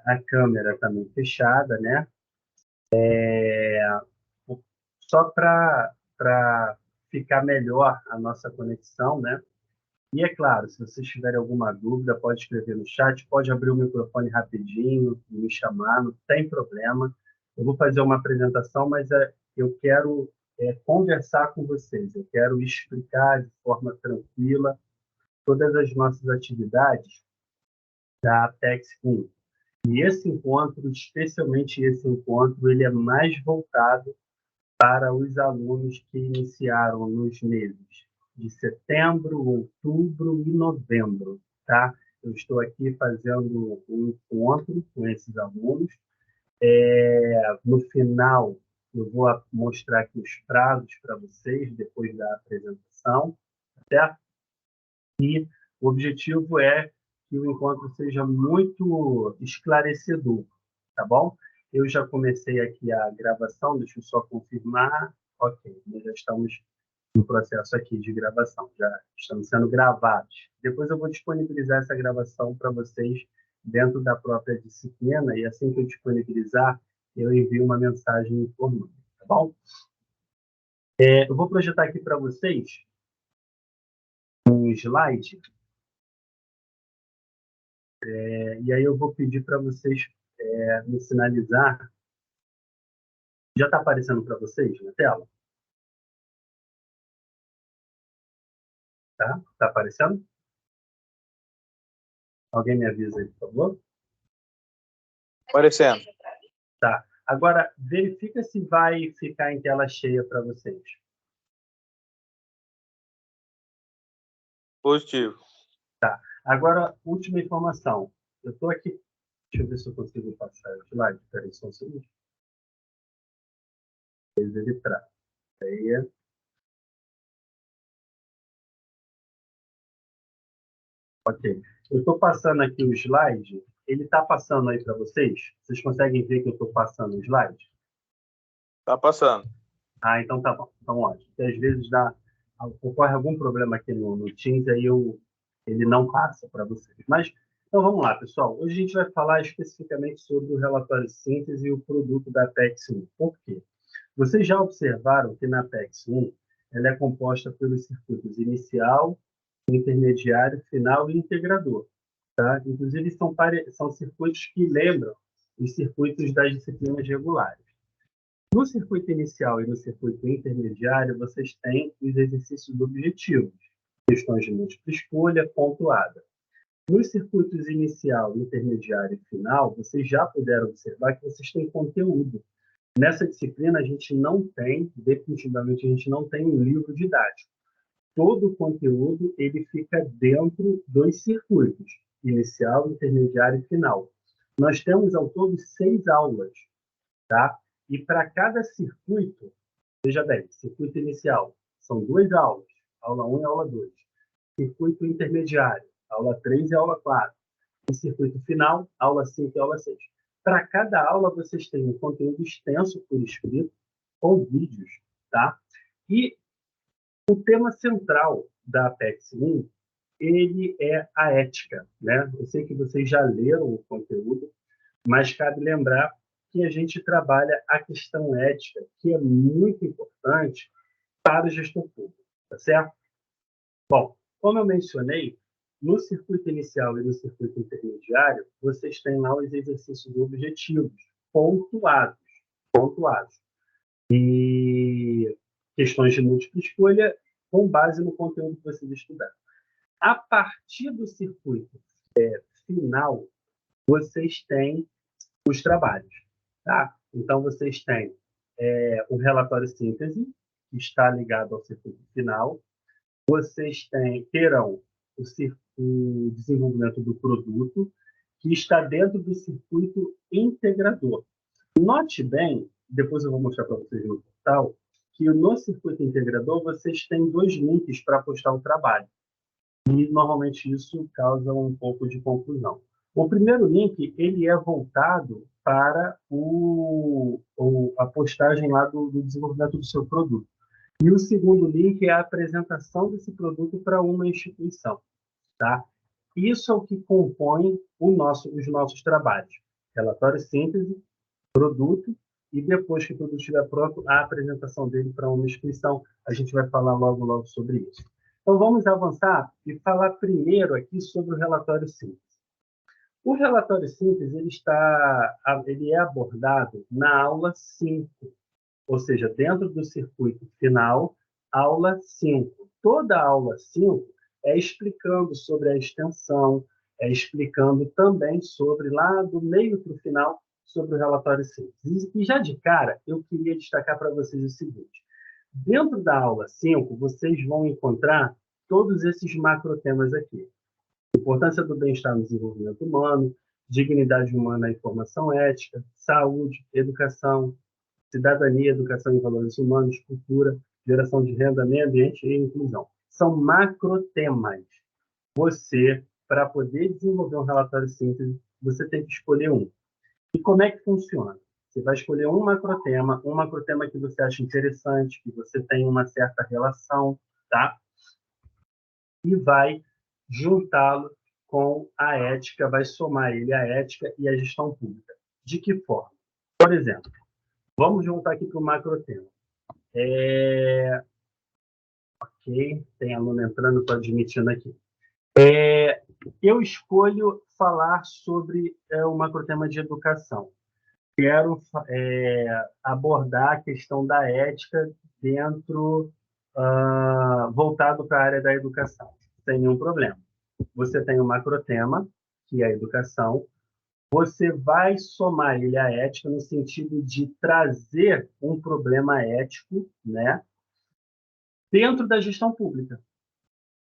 a câmera também fechada, né? Só para ficar melhor a nossa conexão, né? E é claro, se vocês tiverem alguma dúvida, pode escrever no chat, pode abrir o microfone rapidinho, me chamar, não tem problema. Eu vou fazer uma apresentação, mas eu quero conversar com vocês, eu quero explicar de forma tranquila todas as nossas atividades da Apex 1. E esse encontro, especialmente esse encontro, ele é mais voltado para os alunos que iniciaram nos meses de setembro, outubro e novembro, tá? Eu estou aqui fazendo um encontro com esses alunos. No final, eu vou mostrar aqui os prazos para vocês, depois da apresentação, certo? E o objetivo é que o encontro seja muito esclarecedor, tá bom? Eu já comecei aqui a gravação, deixa eu só confirmar. Ok, nós já estamos no processo aqui de gravação, já estamos sendo gravados. Depois eu vou disponibilizar essa gravação para vocês dentro da própria disciplina e assim que eu disponibilizar, eu envio uma mensagem informando, tá bom? Eu vou projetar aqui para vocês um slide e aí eu vou pedir para vocês me sinalizar. Já está aparecendo para vocês na tela? Tá? Está aparecendo? Alguém me avisa aí, por favor? Aparecendo. Tá. Agora, verifica se vai ficar em tela cheia para vocês. Positivo. Tá. Agora, última informação. Eu estou aqui. Deixa eu ver se eu consigo passar o slide. Espera aí só um segundo. Ele traz. Aí, ok. Eu estou passando aqui o slide. Ele está passando aí para vocês? Vocês conseguem ver que eu estou passando o slide? Está passando. Ah, então tá bom. Então, ótimo. Porque às vezes ocorre algum problema aqui no Teams, aí ele não passa para vocês. Mas, então vamos lá, pessoal. Hoje a gente vai falar especificamente sobre o relatório de síntese e o produto da Apex 1. Por quê? Vocês já observaram que na Apex 1 ela é composta pelos circuitos inicial, intermediário, final e integrador. Tá? Inclusive, são circuitos que lembram os circuitos das disciplinas regulares. No circuito inicial e no circuito intermediário, vocês têm os exercícios objetivos, questões de múltipla escolha pontuada. Nos circuitos inicial, intermediário e final, vocês já puderam observar que vocês têm conteúdo. Nessa disciplina, a gente não tem, definitivamente, a gente não tem um livro didático. Todo o conteúdo ele fica dentro dos circuitos, inicial, intermediário e final. Nós temos, ao todo, 6 aulas, tá? E para cada circuito, veja bem, circuito inicial, são 2 aulas, aula 1 e aula 2. Circuito intermediário, aula 3 e aula 4. E circuito final, aula 5 e aula 6. Para cada aula, vocês têm um conteúdo extenso por escrito, com vídeos, tá? E o tema central da Apex 1, ele é a ética, né? Eu sei que vocês já leram o conteúdo, mas cabe lembrar que a gente trabalha a questão ética, que é muito importante para o gestor público, tá certo? Bom, como eu mencionei, no circuito inicial e no circuito intermediário, vocês têm lá os exercícios objetivos, pontuados, pontuados. E questões de múltipla escolha com base no conteúdo que vocês estudaram. A partir do circuito final, vocês têm os trabalhos. Tá? Então, vocês têm o relatório síntese, que está ligado ao circuito final. Vocês terão o desenvolvimento do produto, que está dentro do circuito integrador. Note bem, depois eu vou mostrar para vocês no portal, que no circuito integrador vocês têm 2 links para postar o trabalho. E, normalmente, isso causa um pouco de confusão. O primeiro link ele é voltado para a postagem lá do desenvolvimento do seu produto. E o segundo link é a apresentação desse produto para uma instituição. Tá? Isso é o que compõe os nossos trabalhos. relatório síntese, produto, e depois que o produto estiver pronto, a apresentação dele para uma inscrição. A gente vai falar logo sobre isso. Então, vamos avançar e falar primeiro aqui sobre o relatório síntese. O relatório síntese ele é abordado na aula 5, ou seja, dentro do circuito final, aula 5. Toda a aula 5 é explicando sobre a extensão, é explicando também sobre, lá do meio para o final, sobre o relatório síntese. E já de cara, eu queria destacar para vocês o seguinte. Dentro da aula 5, vocês vão encontrar todos esses macrotemas aqui. Importância do bem-estar no desenvolvimento humano, dignidade humana e formação ética, saúde, educação, cidadania, educação e valores humanos, cultura, geração de renda, meio ambiente e inclusão. São macrotemas. Você, para poder desenvolver um relatório síntese, você tem que escolher um. E como é que funciona? Você vai escolher um macrotema que você acha interessante, que você tem uma certa relação, tá? E vai juntá-lo com a ética, vai somar ele à ética e à gestão pública. De que forma? Por exemplo, vamos juntar aqui para o macrotema. Ok, tem aluno entrando, estou admitindo aqui. Eu escolho falar sobre o macrotema de educação. Quero abordar a questão da ética dentro, voltado para a área da educação, sem nenhum problema. Você tem um macrotema, que é a educação, você vai somar ele à ética no sentido de trazer um problema ético, né, dentro da gestão pública.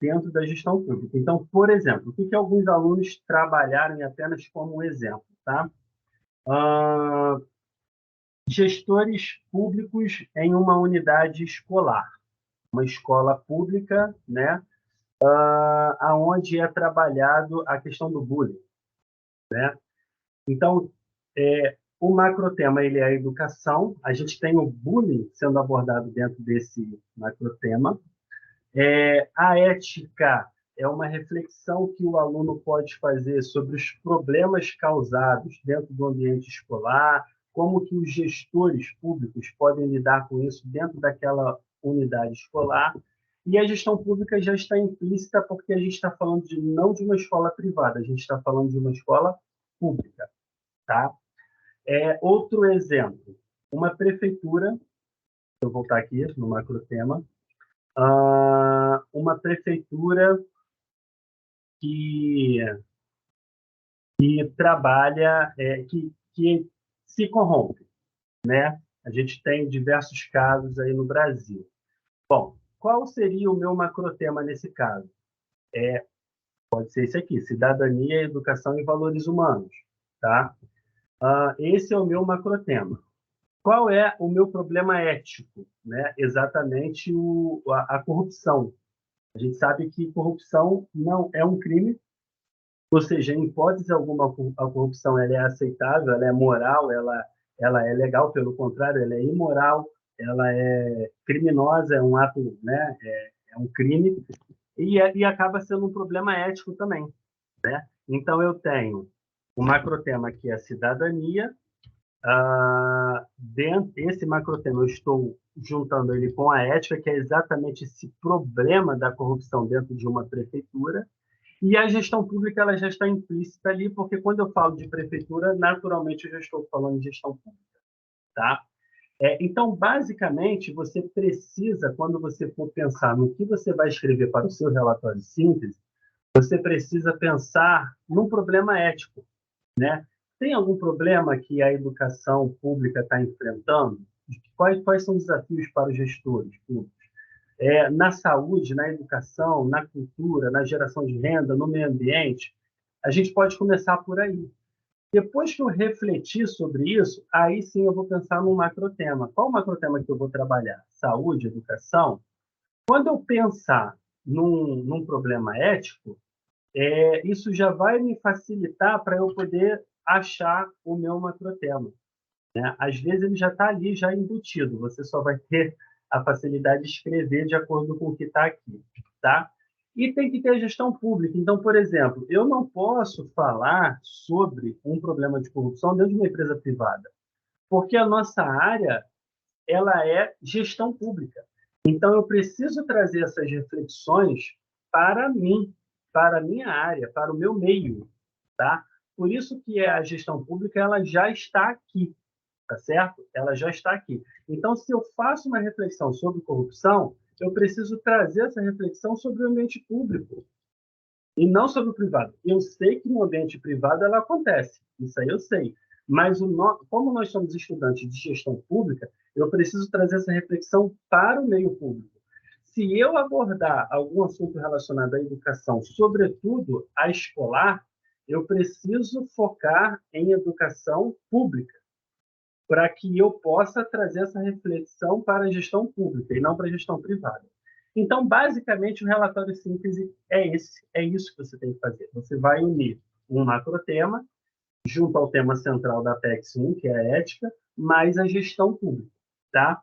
Dentro da gestão pública. Então, por exemplo, o que alguns alunos trabalharam, e apenas como um exemplo, tá? Gestores públicos em uma unidade escolar, uma escola pública, né, aonde é trabalhado a questão do bullying, né? Então, o macrotema ele é a educação. A gente tem o bullying sendo abordado dentro desse macrotema. A ética é uma reflexão que o aluno pode fazer sobre os problemas causados dentro do ambiente escolar, como que os gestores públicos podem lidar com isso dentro daquela unidade escolar. E a gestão pública já está implícita porque a gente está falando não de uma escola privada, a gente está falando de uma escola pública. Tá? Outro exemplo, uma prefeitura, vou voltar aqui no macrotema, uma prefeitura que trabalha, que se corrompe, né? A gente tem diversos casos aí no Brasil. Bom, qual seria o meu macrotema nesse caso? Pode ser esse aqui, cidadania, educação e valores humanos, tá? Esse é o meu macrotema. Qual é o meu problema ético? Né? Exatamente a corrupção. A gente sabe que corrupção não é um crime, ou seja, em hipótese alguma, a corrupção ela é aceitável, ela é moral, ela é legal, pelo contrário, ela é imoral, ela é criminosa, é um ato, né? É um crime, e acaba sendo um problema ético também. Né? Então, eu tenho o macrotema que é a cidadania. Esse macrotema eu estou juntando ele com a ética, que é exatamente esse problema da corrupção dentro de uma prefeitura, e a gestão pública ela já está implícita ali, porque quando eu falo de prefeitura, naturalmente eu já estou falando de gestão pública. Tá? Então, basicamente, você precisa, quando você for pensar no que você vai escrever para o seu relatório de síntese, você precisa pensar num problema ético, né? Tem algum problema que a educação pública está enfrentando? Quais são os desafios para os gestores públicos? Na saúde, na educação, na cultura, na geração de renda, no meio ambiente? A gente pode começar por aí. Depois que eu refletir sobre isso, aí sim eu vou pensar num macrotema. Qual o macrotema que eu vou trabalhar? Saúde, educação? Quando eu pensar num problema ético, isso já vai me facilitar para eu poder achar o meu macrotema. Né? Às vezes ele já está ali, já embutido. Você só vai ter a facilidade de escrever de acordo com o que está aqui. Tá? E tem que ter a gestão pública. Então, por exemplo, eu não posso falar sobre um problema de corrupção dentro de uma empresa privada, porque a nossa área ela é gestão pública. Então, eu preciso trazer essas reflexões para mim, para a minha área, para o meu meio, tá? Por isso que a gestão pública ela já está aqui, tá certo? Ela já está aqui. Então, se eu faço uma reflexão sobre corrupção, eu preciso trazer essa reflexão sobre o ambiente público e não sobre o privado. Eu sei que no ambiente privado ela acontece, isso aí eu sei. Mas como nós somos estudantes de gestão pública, eu preciso trazer essa reflexão para o meio público. Se eu abordar algum assunto relacionado à educação, sobretudo a escolar, eu preciso focar em educação pública, para que eu possa trazer essa reflexão para a gestão pública e não para a gestão privada. Então, basicamente, o relatório síntese é isso que você tem que fazer. Você vai unir um macrotema junto ao tema central da Apex 1, que é a ética, mais a gestão pública, tá?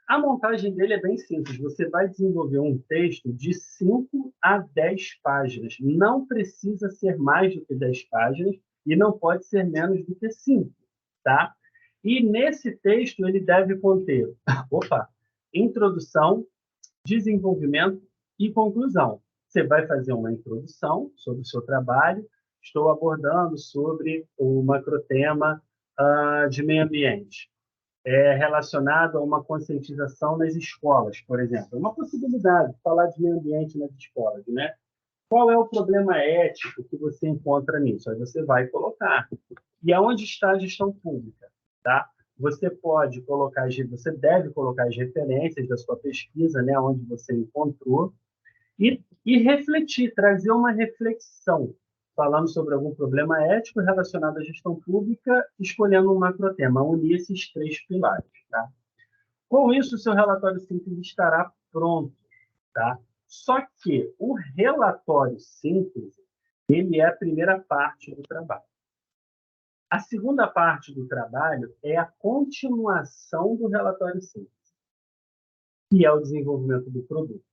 A montagem dele é bem simples. Você vai desenvolver um texto de 5 a 10 páginas. Não precisa ser mais do que 10 páginas e não pode ser menos do que 5, tá? E nesse texto ele deve conter, opa, introdução, desenvolvimento e conclusão. Você vai fazer uma introdução sobre o seu trabalho. Estou abordando sobre o macrotema de meio ambiente relacionado a uma conscientização nas escolas, por exemplo. É uma possibilidade falar de meio ambiente nas escolas, né? Qual é o problema ético que você encontra nisso? Aí você vai colocar. E aonde está a gestão pública, tá? Você pode colocar, você deve colocar as referências da sua pesquisa, né, onde você encontrou, e refletir, trazer uma reflexão, falando sobre algum problema ético relacionado à gestão pública, escolhendo um macrotema, unir esses 3 pilares. Tá? Com isso, o seu relatório síntese estará pronto. Tá? Só que o relatório síntese, ele é a primeira parte do trabalho. A segunda parte do trabalho é a continuação do relatório síntese, que é o desenvolvimento do produto.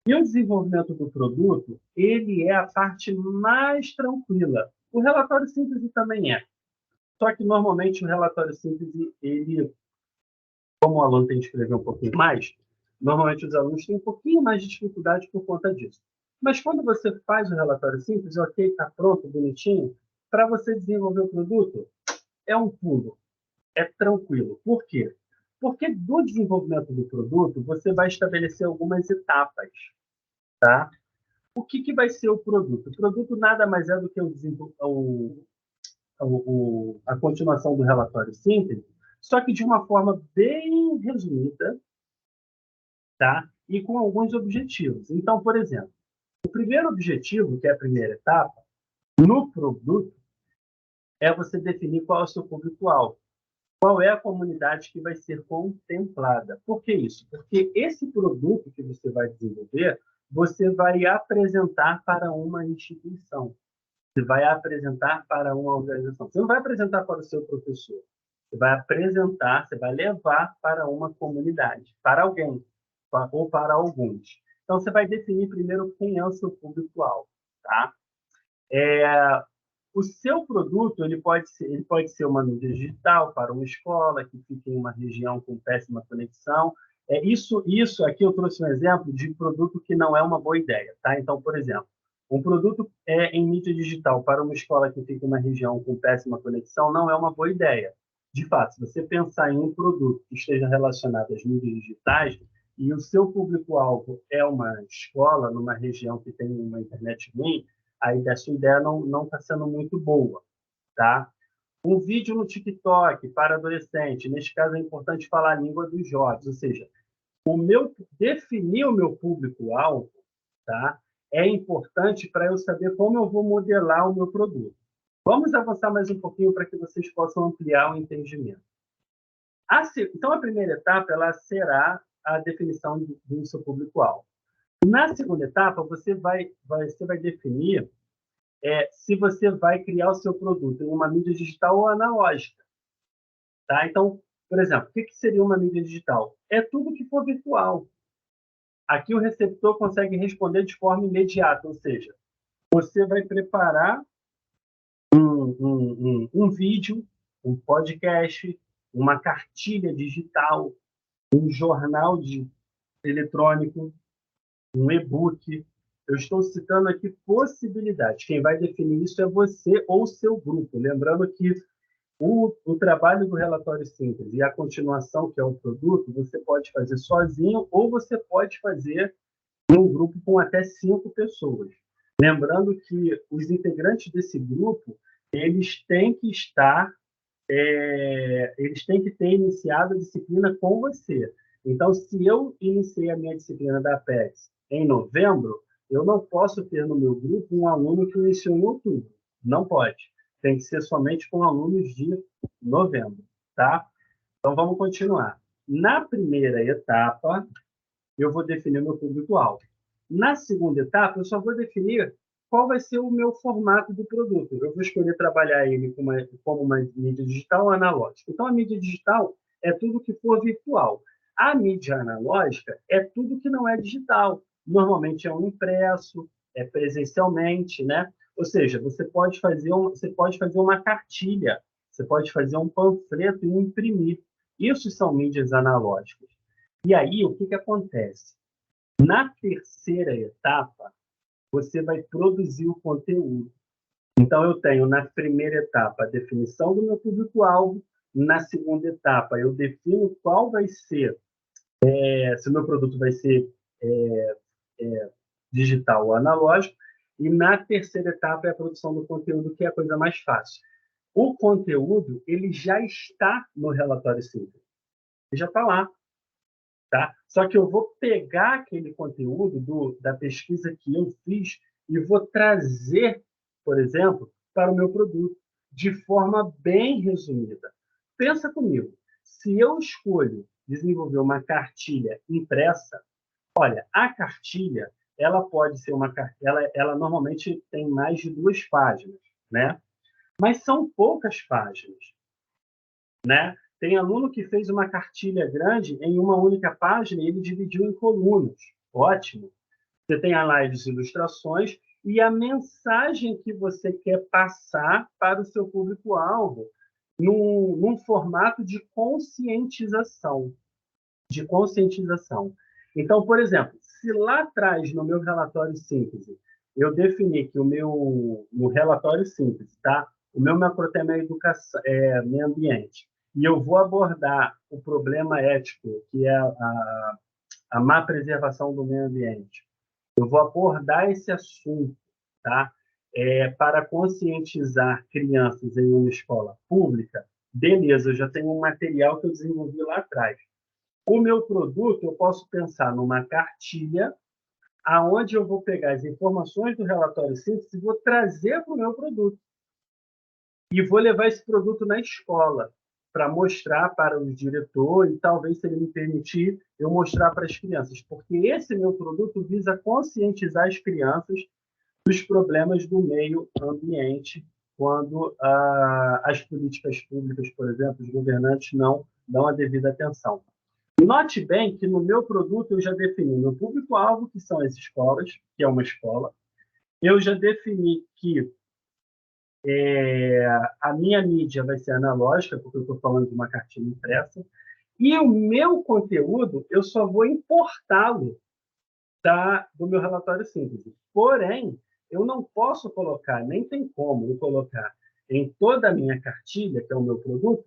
E o desenvolvimento do produto, ele é a parte mais tranquila. O relatório síntese também é. Só que, normalmente, o relatório síntese, ele, como o aluno tem que escrever um pouquinho mais, normalmente os alunos têm um pouquinho mais de dificuldade por conta disso. Mas quando você faz o relatório síntese, ok, está pronto, bonitinho, para você desenvolver o produto, é um pulo, é tranquilo. Por quê? Porque do desenvolvimento do produto, você vai estabelecer algumas etapas, tá? O que vai ser o produto? O produto nada mais é do que a continuação do relatório síntese, só que de uma forma bem resumida, tá? E com alguns objetivos. Então, por exemplo, o primeiro objetivo, que é a primeira etapa, no produto, é você definir qual é o seu público-alvo. Qual é a comunidade que vai ser contemplada? Por que isso? Porque esse produto que você vai desenvolver, você vai apresentar para uma instituição. Você vai apresentar para uma organização. Você não vai apresentar para o seu professor. Você vai apresentar, você vai levar para uma comunidade, para alguém, ou para alguns. Então, você vai definir primeiro quem é o seu público-alvo. Tá? O seu produto ele pode ser uma mídia digital para uma escola que fica em uma região com péssima conexão. Isso aqui eu trouxe um exemplo de produto que não é uma boa ideia. Tá? Então, por exemplo, um produto em mídia digital para uma escola que fica em uma região com péssima conexão não é uma boa ideia. De fato, se você pensar em um produto que esteja relacionado às mídias digitais e o seu público-alvo é uma escola numa região que tem uma internet ruim, aí a sua ideia não está sendo muito boa, tá? Um vídeo no TikTok para adolescente, neste caso é importante falar a língua dos jovens, ou seja, definir o meu público-alvo, tá? É importante para eu saber como eu vou modelar o meu produto. Vamos avançar mais um pouquinho para que vocês possam ampliar o entendimento. Então, a primeira etapa ela será a definição do seu público-alvo. Na segunda etapa, você vai definir se você vai criar o seu produto em uma mídia digital ou analógica. Tá? Então, por exemplo, o que seria uma mídia digital? É tudo que for virtual. Aqui o receptor consegue responder de forma imediata, ou seja, você vai preparar um vídeo, um podcast, uma cartilha digital, um jornal eletrônico, um e-book. Eu estou citando aqui possibilidades. Quem vai definir isso é você ou seu grupo. Lembrando que o trabalho do relatório simples e a continuação, que é o produto, você pode fazer sozinho ou você pode fazer em um grupo com até 5 pessoas. Lembrando que os integrantes desse grupo, eles têm que estar, eles têm que ter iniciado a disciplina com você. Então, se eu iniciei a minha disciplina da Apex em novembro, eu não posso ter no meu grupo um aluno que iniciou em outubro. Não pode. Tem que ser somente com alunos de novembro, tá? Então, vamos continuar. Na primeira etapa, eu vou definir meu público-alvo. Na segunda etapa, eu só vou definir qual vai ser o meu formato do produto. Eu vou escolher trabalhar ele como uma mídia digital ou analógica. Então, a mídia digital é tudo que for virtual. A mídia analógica é tudo que não é digital. Normalmente é um impresso, é presencialmente, né? Ou seja, você pode fazer uma cartilha, você pode fazer um panfleto e imprimir. Isso são mídias analógicas. E aí, o que, que acontece? Na terceira etapa, você vai produzir o conteúdo. Então, eu tenho na primeira etapa a definição do meu público-alvo, na segunda etapa, eu defino qual vai ser, se o meu produto vai ser digital ou analógico, e na terceira etapa é a produção do conteúdo, que é a coisa mais fácil. O conteúdo, ele já está no relatório simples. Ele já está lá. Tá? Só que eu vou pegar aquele conteúdo da pesquisa que eu fiz e vou trazer, por exemplo, para o meu produto, de forma bem resumida. Pensa comigo, se eu escolho desenvolver uma cartilha impressa, olha, a cartilha, ela pode ser ela normalmente tem mais de 2 páginas, né? Mas são poucas páginas, né? Tem aluno que fez uma cartilha grande em uma única página e ele dividiu em colunas. Ótimo. Você tem lá as ilustrações e a mensagem que você quer passar para o seu público-alvo num formato de conscientização. De conscientização. Então, por exemplo, se lá atrás, no meu relatório síntese, eu defini que no relatório síntese, tá? O meu macrotema é educação, meio ambiente. E eu vou abordar o problema ético, que é a má preservação do meio ambiente. Eu vou abordar esse assunto, tá? Para conscientizar crianças em uma escola pública. Beleza, eu já tenho um material que eu desenvolvi lá atrás. O meu produto, eu posso pensar numa cartilha, aonde eu vou pegar as informações do relatório síntese e vou trazer para o meu produto. E vou levar esse produto na escola, para mostrar para o diretor e talvez, se ele me permitir, eu mostrar para as crianças. Porque esse meu produto visa conscientizar as crianças dos problemas do meio ambiente, quando as políticas públicas, por exemplo, os governantes não dão a devida atenção. Note bem que no meu produto eu já defini meu público-alvo, que são as escolas, que é uma escola. Eu já defini que a minha mídia vai ser analógica, porque eu estou falando de uma cartilha impressa. E o meu conteúdo, eu só vou importá-lo do meu relatório síntese. Porém, eu não posso colocar, nem tem como eu colocar em toda a minha cartilha, que é o meu produto,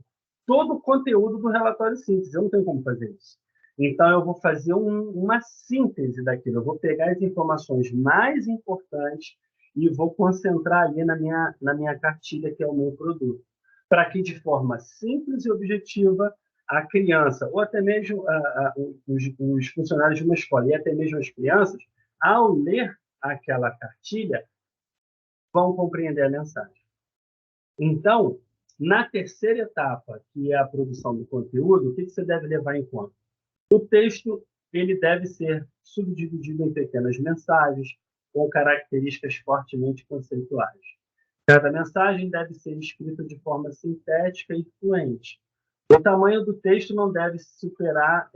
todo o conteúdo do relatório síntese. Eu não tenho como fazer isso. Então, eu vou fazer uma síntese daquilo. Eu vou pegar as informações mais importantes e vou concentrar ali na minha cartilha, que é o meu produto. Para que, de forma simples e objetiva, a criança, ou até mesmo os funcionários de uma escola, e até mesmo as crianças, ao ler aquela cartilha, vão compreender a mensagem. Então, na terceira etapa, que é a produção do conteúdo, o que você deve levar em conta? O texto ele deve ser subdividido em pequenas mensagens com características fortemente conceituais. Cada mensagem deve ser escrita de forma sintética e fluente. O tamanho do texto não deve superar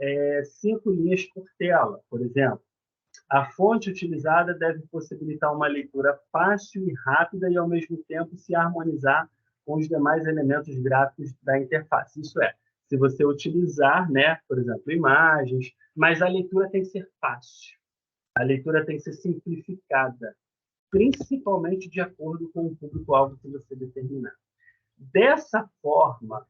5 linhas por tela, por exemplo. A fonte utilizada deve possibilitar uma leitura fácil e rápida e, ao mesmo tempo, se harmonizar com os demais elementos gráficos da interface. Isso é, se você utilizar, né, por exemplo, imagens, mas a leitura tem que ser fácil. A leitura tem que ser simplificada, principalmente de acordo com o público-alvo que você determinar. Dessa forma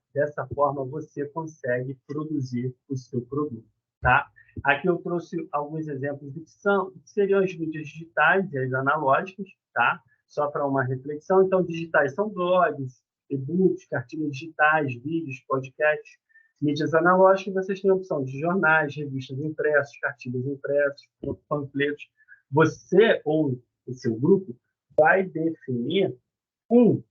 você consegue produzir o seu produto, tá? Aqui eu trouxe alguns exemplos do que seriam as mídias digitais e as analógicas, tá? Só para uma reflexão. Então, digitais são blogs, e-books, cartilhas digitais, vídeos, podcasts. Mídias analógicas, vocês têm a opção de jornais, revistas impressos, cartilhas impressas, panfletos. Você ou o seu grupo vai definir um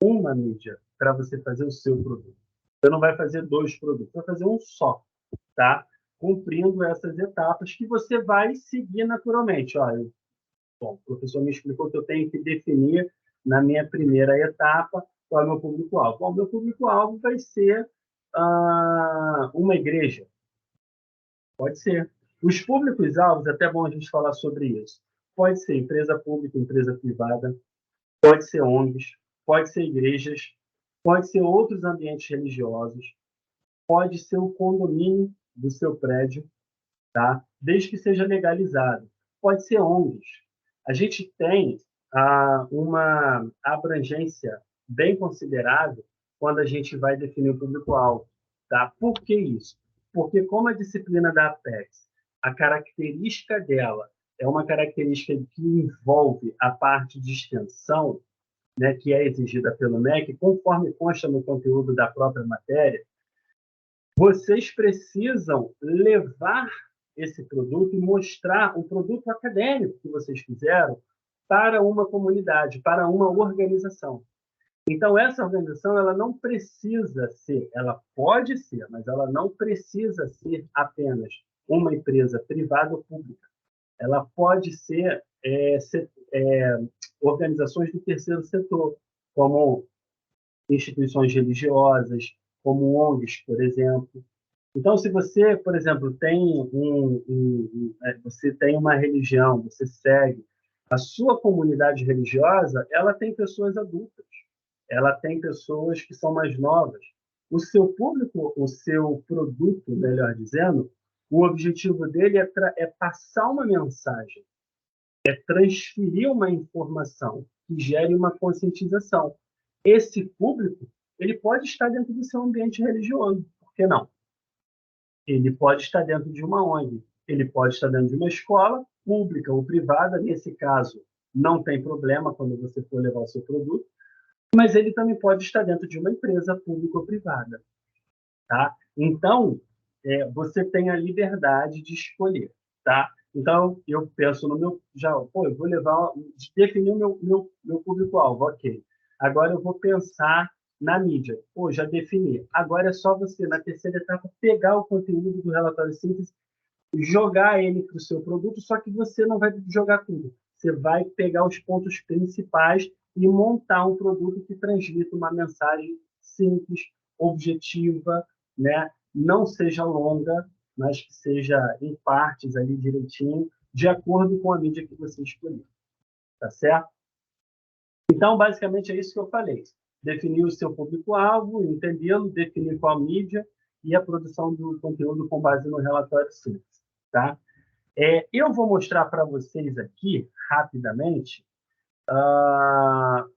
uma mídia para você fazer o seu produto. Você não vai fazer dois produtos, vai fazer um só, tá? Cumprindo essas etapas que você vai seguir naturalmente. Olha, bom, o professor me explicou que eu tenho que definir na minha primeira etapa qual é o meu público-alvo. Bom, o meu público-alvo vai ser uma igreja. Pode ser. Os públicos-alvos, é até bom a gente falar sobre isso. Pode ser empresa pública, empresa privada, pode ser ONGs, pode ser igrejas, pode ser outros ambientes religiosos, pode ser o condomínio do seu prédio, tá? Desde que seja legalizado. Pode ser ONGs. A gente tem uma abrangência bem considerável quando a gente vai definir o público-alvo. Tá? Por que isso? Porque como a disciplina da Apex, a característica dela é uma característica que envolve a parte de extensão, né, que é exigida pelo MEC, conforme consta no conteúdo da própria matéria, vocês precisam levar esse produto e mostrar o produto acadêmico que vocês fizeram para uma comunidade, para uma organização. Então, essa organização ela não precisa ser, ela pode ser, mas ela não precisa ser apenas uma empresa privada ou pública. Ela pode ser organizações do terceiro setor, como instituições religiosas, como ONGs, por exemplo. Então, se você, por exemplo, você tem uma religião, você segue, a sua comunidade religiosa, ela tem pessoas adultas, ela tem pessoas que são mais novas. O seu público, o seu produto, melhor dizendo, o objetivo dele é passar uma mensagem, é transferir uma informação que gere uma conscientização. Esse público, ele pode estar dentro do seu ambiente religioso, por que não? Ele pode estar dentro de uma ONG, ele pode estar dentro de uma escola pública ou privada, nesse caso, não tem problema quando você for levar o seu produto, mas ele também pode estar dentro de uma empresa pública ou privada, tá? Então, você tem a liberdade de escolher, tá? Então, eu penso no meu... eu vou levar... Definir o meu público-alvo, ok. Agora eu vou pensar na mídia. Pô, já defini. Agora é só você, na terceira etapa, pegar o conteúdo do relatório de síntese, jogar ele para o seu produto, só que você não vai jogar tudo. Você vai pegar os pontos principais e montar um produto que transmita uma mensagem simples, objetiva, né? Não seja longa, mas que seja em partes ali direitinho, de acordo com a mídia que você escolher. Tá certo? Então, basicamente, é isso que eu falei. Definir o seu público-alvo, entendê-lo, definir qual mídia e a produção do conteúdo com base no relatório simples. Tá? Eu vou mostrar para vocês aqui, rapidamente,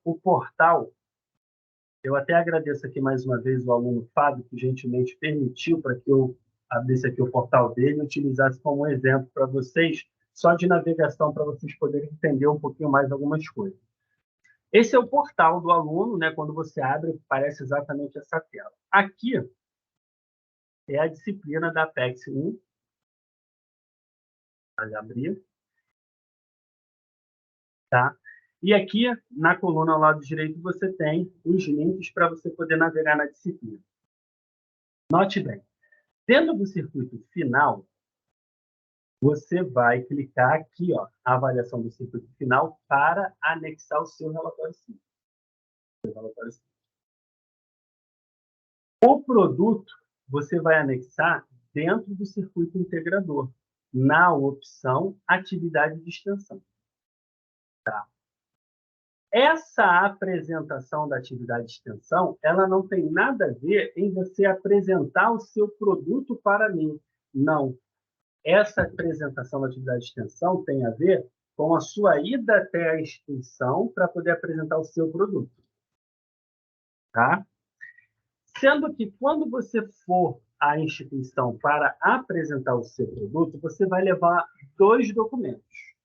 o portal. Eu até agradeço aqui mais uma vez o aluno Fábio, que gentilmente permitiu para que eu abrisse aqui o portal dele e utilizasse como exemplo para vocês, só de navegação, para vocês poderem entender um pouquinho mais algumas coisas. Esse é o portal do aluno, né? Quando você abre, parece exatamente essa tela. Aqui é a disciplina da Apex 1. Vai abrir. Tá? E aqui, na coluna ao lado direito, você tem os links para você poder navegar na disciplina. Note bem, dentro do circuito final, você vai clicar aqui, ó, a avaliação do circuito final, para anexar o seu relatório simples. O produto, você vai anexar dentro do circuito integrador. na opção atividade de extensão. Tá? Essa apresentação da atividade de extensão, ela não tem nada a ver em você apresentar o seu produto para mim. Não. Essa apresentação da atividade de extensão tem a ver com a sua ida até a instituição para poder apresentar o seu produto. Tá? Sendo que quando você for à instituição para apresentar o seu produto, você vai levar 2 documentos.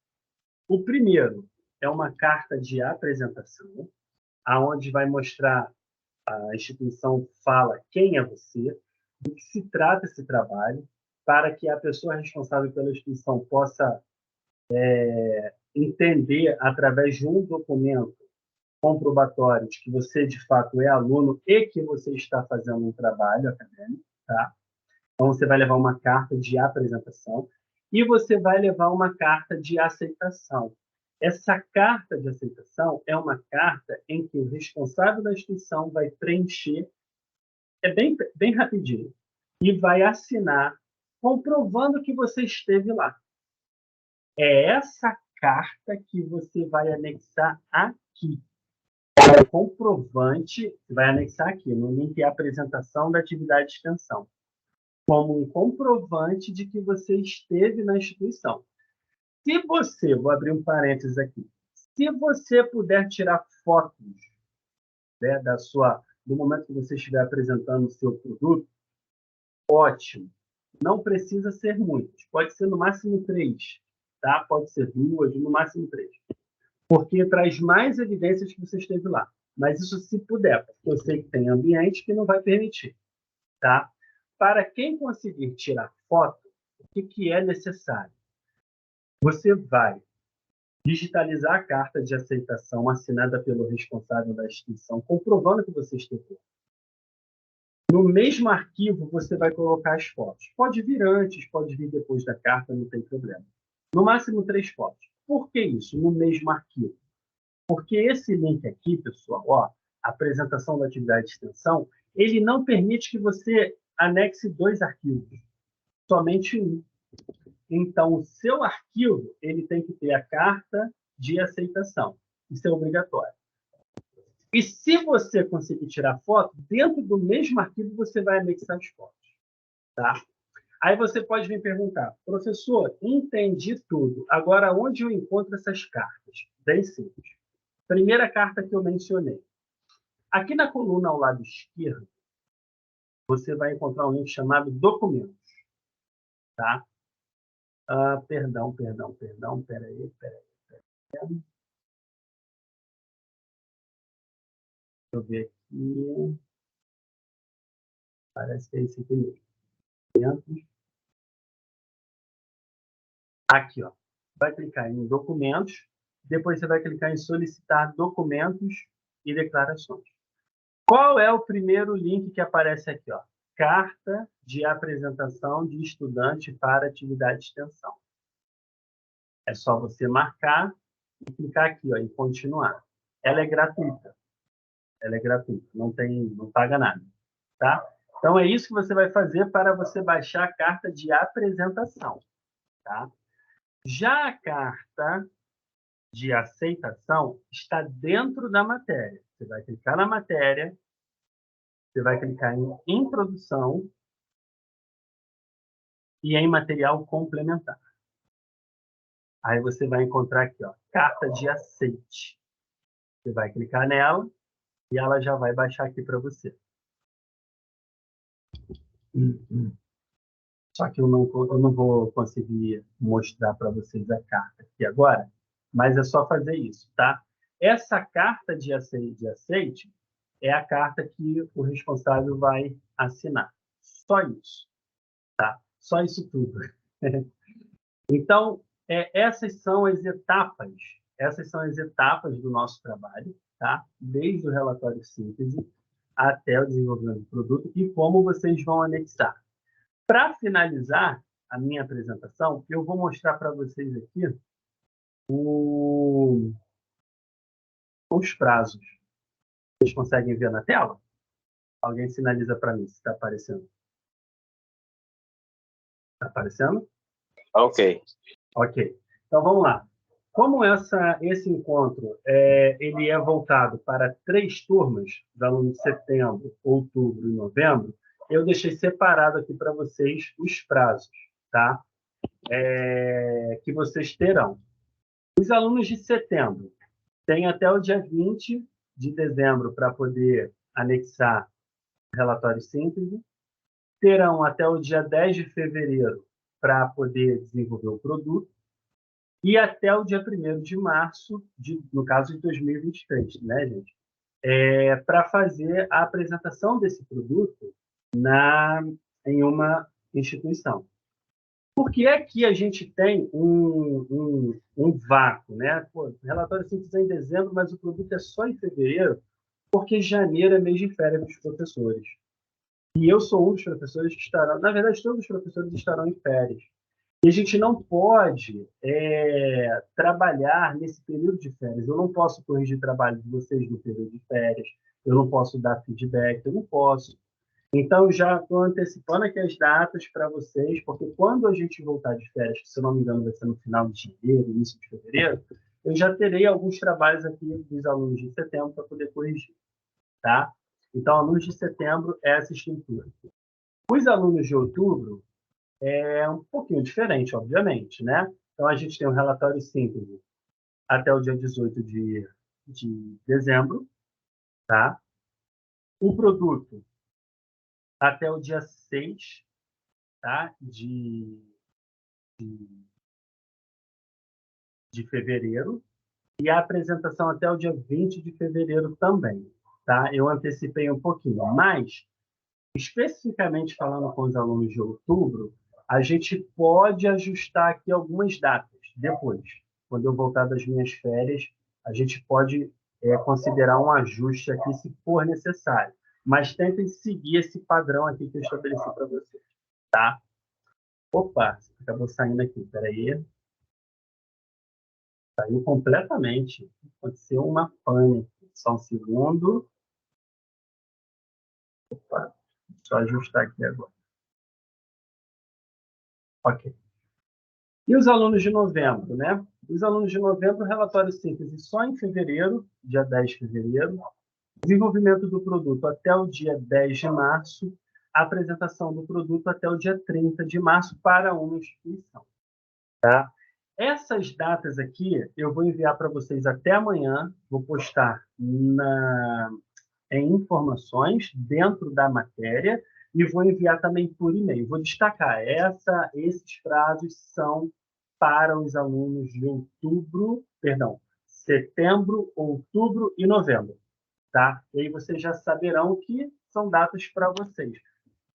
O primeiro é uma carta de apresentação, aonde vai mostrar, a instituição fala quem é você, do que se trata esse trabalho, para que a pessoa responsável pela instituição possa entender, através de um documento comprobatório de que você, de fato, é aluno e que você está fazendo um trabalho acadêmico. Tá? Então, você vai levar uma carta de apresentação e você vai levar uma carta de aceitação. Essa carta de aceitação é uma carta em que o responsável da instituição vai preencher, é bem rapidinho, e vai assinar comprovando que você esteve lá. É essa carta que você vai anexar aqui. O comprovante, você vai anexar aqui, no link apresentação da atividade de extensão, como um comprovante de que você esteve na instituição. Se você, vou abrir um parênteses aqui, se você puder tirar fotos, né, do momento que você estiver apresentando o seu produto, ótimo. Não precisa ser muitos, pode ser no máximo 3, tá? Pode ser 2, no máximo 3. Porque traz mais evidências que você esteve lá. Mas isso se puder, porque eu sei que tem ambiente que não vai permitir. Tá? Para quem conseguir tirar foto, o que é necessário? Você vai digitalizar a carta de aceitação assinada pelo responsável da instituição, comprovando que você esteve lá. No mesmo arquivo, você vai colocar as fotos. Pode vir antes, pode vir depois da carta, não tem problema. No máximo 3 fotos. Por que isso? No mesmo arquivo. Porque esse link aqui, pessoal, ó, apresentação da atividade de extensão, ele não permite que você anexe 2 arquivos, somente um. Então, o seu arquivo, ele tem que ter a carta de aceitação. Isso é obrigatório. E se você conseguir tirar foto, dentro do mesmo arquivo você vai anexar as fotos. Tá? Aí você pode me perguntar, professor, entendi tudo. Agora, onde eu encontro essas cartas? Bem simples. Primeira carta que eu mencionei. Aqui na coluna ao lado esquerdo, você vai encontrar um link chamado Documentos. Tá? Perdão. Peraí. Deixa eu ver aqui. Parece que é esse aqui mesmo. Documentos. Aqui, ó. Vai clicar em Documentos. Depois você vai clicar em Solicitar Documentos e Declarações. Qual é o primeiro link que aparece aqui? Ó? Carta de apresentação de estudante para atividade de extensão. É só você marcar e clicar aqui, ó, em continuar. Ela é gratuita. Não paga nada, tá? Então é isso que você vai fazer para você baixar a carta de apresentação, tá? Já a carta de aceitação está dentro da matéria. Você vai clicar na matéria, você vai clicar em introdução e em material complementar. Aí você vai encontrar aqui, ó, carta de aceite. Você vai clicar nela e ela já vai baixar aqui para você. Só que eu não vou conseguir mostrar para vocês a carta aqui agora, mas é só fazer isso, tá? Essa carta de aceite é a carta que o responsável vai assinar. Só isso, tá? Só isso tudo. Então, essas são as etapas do nosso trabalho, tá? Desde o relatório síntese até o desenvolvimento do produto e como vocês vão anexar. Para finalizar a minha apresentação, eu vou mostrar para vocês aqui os prazos. Vocês conseguem ver na tela? Alguém sinaliza para mim se está aparecendo. Está aparecendo? Ok. Ok. Então, vamos lá. Como esse encontro ele é voltado para 3 turmas, os alunos de setembro, outubro e novembro, eu deixei separado aqui para vocês os prazos, tá? Que vocês terão. Os alunos de setembro têm até o dia 20 de dezembro para poder anexar o relatório síntese, terão até o dia 10 de fevereiro para poder desenvolver o produto, e até o dia 1º de março, no caso de 2023, né, gente? Para fazer a apresentação desse produto em uma instituição. Por que é que a gente tem um vácuo, né? Pô, o relatório simples é em dezembro, mas o produto é só em fevereiro, porque janeiro é mês de férias dos professores. E eu sou um dos professores que estarão, na verdade, todos os professores estarão em férias. E a gente não pode trabalhar nesse período de férias. Eu não posso corrigir trabalho de vocês no período de férias, eu não posso dar feedback, eu não posso. Então, já estou antecipando aqui as datas para vocês, porque quando a gente voltar de férias, que se eu não me engano vai ser no final de janeiro, início de fevereiro, eu já terei alguns trabalhos aqui dos alunos de setembro para poder corrigir, tá? Então, alunos de setembro é essa estrutura. Os alunos de outubro é um pouquinho diferente, obviamente, né? Então, a gente tem um relatório síntese até o dia 18 de dezembro, tá? O produto até o dia 6, tá? De fevereiro, e a apresentação até o dia 20 de fevereiro também, tá? Eu antecipei um pouquinho, mas, especificamente falando com os alunos de outubro, a gente pode ajustar aqui algumas datas depois. Quando eu voltar das minhas férias, a gente pode considerar um ajuste aqui se for necessário. Mas tentem seguir esse padrão aqui que eu estabeleci para vocês, tá? Opa, acabou saindo aqui, peraí. Saiu completamente. Aconteceu uma pane. Só um segundo. Opa, só ajustar aqui agora. Ok. E os alunos de novembro, né? Os alunos de novembro, relatório síntese só em fevereiro, dia 10 de fevereiro. Desenvolvimento do produto até o dia 10 de março. Apresentação do produto até o dia 30 de março para uma instituição. Tá? Essas datas aqui eu vou enviar para vocês até amanhã. Vou postar em informações dentro da matéria e vou enviar também por e-mail. Vou destacar, esses prazos são para os alunos de setembro, outubro e novembro, tá? E aí vocês já saberão que são datas para vocês.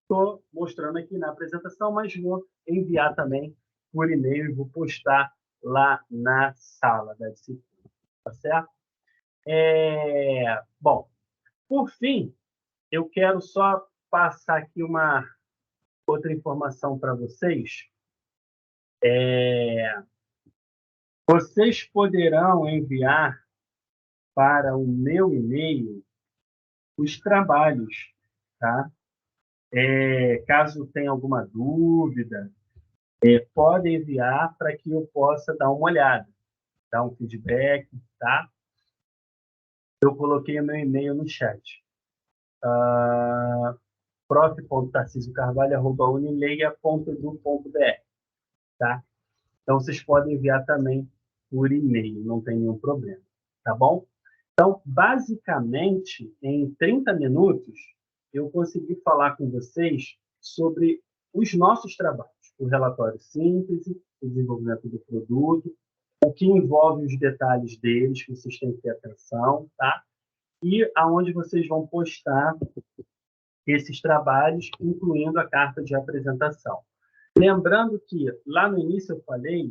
Estou mostrando aqui na apresentação, mas vou enviar também por e-mail e vou postar lá na sala da disciplina, tá certo? Bom, por fim, eu quero só passar aqui uma outra informação para vocês. Vocês poderão enviar para o meu e-mail os trabalhos, tá? Caso tenha alguma dúvida, podem enviar para que eu possa dar uma olhada, dar um feedback, tá? Eu coloquei o meu e-mail no chat. prof.tarcisiocarvalho@unileia.edu.br, tá? Então, vocês podem enviar também por e-mail, não tem nenhum problema, tá bom? Então, basicamente, em 30 minutos, eu consegui falar com vocês sobre os nossos trabalhos, o relatório síntese, o desenvolvimento do produto, o que envolve os detalhes deles, que vocês têm que ter atenção, tá? E aonde vocês vão postar esses trabalhos, incluindo a carta de apresentação. Lembrando que, lá no início eu falei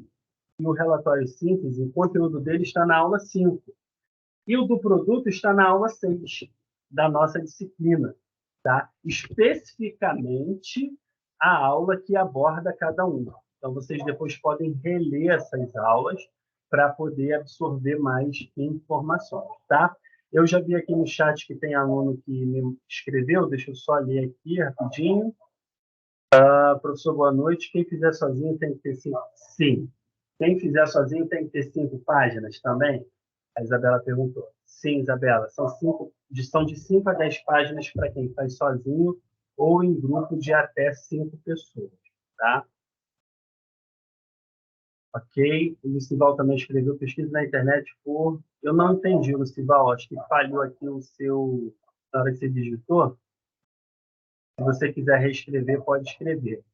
que o relatório síntese, o conteúdo dele está na aula 5, e o do produto está na aula 6 da nossa disciplina, tá? Especificamente a aula que aborda cada uma. Então, vocês depois podem reler essas aulas para poder absorver mais informações, tá? Eu já vi aqui no chat que tem aluno que me escreveu, deixa eu só ler aqui rapidinho. Professor, boa noite. Quem fizer sozinho tem que ter 5. Sim. Quem fizer sozinho tem que ter 5 páginas também? A Isabela perguntou. Sim, Isabela. São de 5 a 10 páginas para quem faz sozinho ou em grupo de até 5 pessoas. Tá? Ok. O Lucival também escreveu pesquisa na internet por... Eu não entendi, Lucival. Acho que falhou aqui o seu... Na hora que você digitou. Se você quiser reescrever, pode escrever.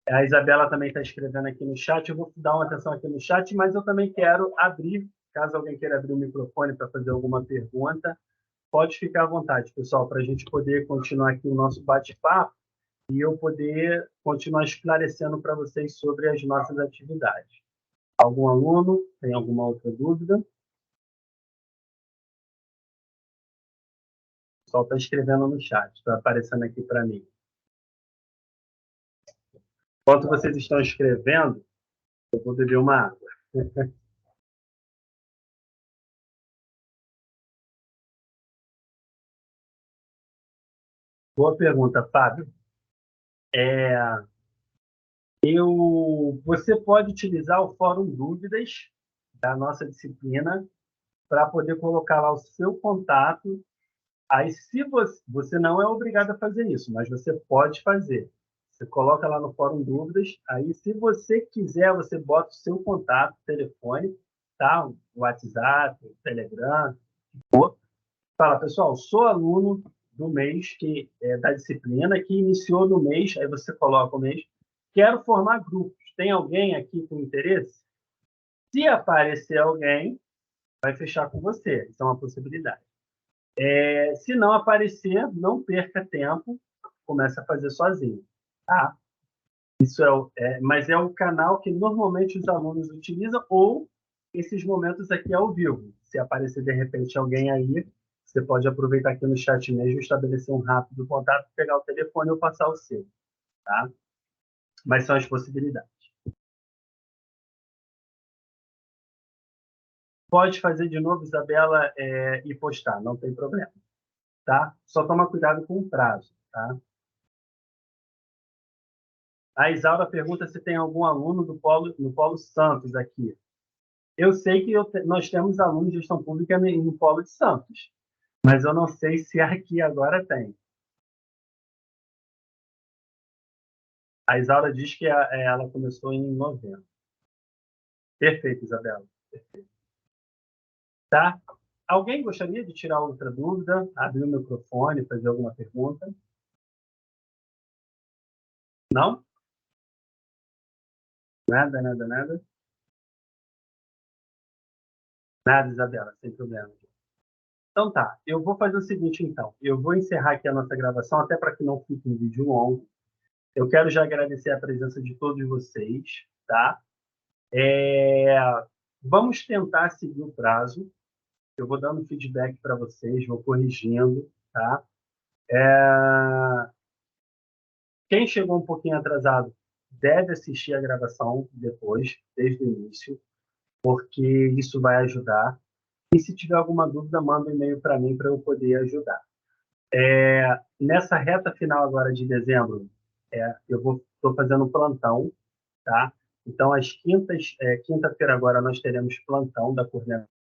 A Isabela também está escrevendo aqui no chat. Eu vou dar uma atenção aqui no chat, mas eu também quero abrir, caso alguém queira abrir o microfone para fazer alguma pergunta, pode ficar à vontade, pessoal, para a gente poder continuar aqui o nosso bate-papo e eu poder continuar esclarecendo para vocês sobre as nossas atividades. Algum aluno tem alguma outra dúvida? O pessoal está escrevendo no chat, está aparecendo aqui para mim. Enquanto vocês estão escrevendo, eu vou beber uma água. Boa pergunta, Fábio. Você pode utilizar o Fórum Dúvidas da nossa disciplina para poder colocar lá o seu contato. Aí, se você não é obrigado a fazer isso, mas você pode fazer. Você coloca lá no Fórum Dúvidas, aí se você quiser, você bota o seu contato, telefone, tá? O WhatsApp, o Telegram, fala, pessoal, sou aluno do mês da disciplina que iniciou no mês, aí você coloca o mês, quero formar grupos. Tem alguém aqui com interesse? Se aparecer alguém, vai fechar com você. Isso é uma possibilidade. Se não aparecer, não perca tempo, começa a fazer sozinho. Tá? Isso mas é o canal que normalmente os alunos utilizam ou esses momentos aqui ao vivo. Se aparecer de repente alguém aí, você pode aproveitar aqui no chat mesmo, estabelecer um rápido contato, pegar o telefone ou passar o seu. Tá? Mas são as possibilidades. Pode fazer de novo, Isabela, e postar, não tem problema. Tá? Só toma cuidado com o prazo. Tá? A Isaura pergunta se tem algum aluno no Polo Santos aqui. Eu sei que nós temos alunos de gestão pública no Polo de Santos, mas eu não sei se aqui agora tem. A Isaura diz que ela começou em novembro. Perfeito, Isabela. Perfeito. Tá? Alguém gostaria de tirar outra dúvida, abrir o microfone, fazer alguma pergunta? Não? Nada, nada, nada? Nada, Isabela, sem problema. Então tá, eu vou fazer o seguinte então. Eu vou encerrar aqui a nossa gravação, até para que não fique um vídeo longo. Eu quero já agradecer a presença de todos vocês, tá? Vamos tentar seguir o prazo. Eu vou dando feedback para vocês, vou corrigindo, tá? Quem chegou um pouquinho atrasado deve assistir a gravação depois, desde o início, porque isso vai ajudar. E se tiver alguma dúvida, manda um e-mail para mim para eu poder ajudar. Nessa reta final agora de dezembro, eu estou fazendo um plantão, tá? Então, às quinta-feira agora nós teremos plantão da coordenação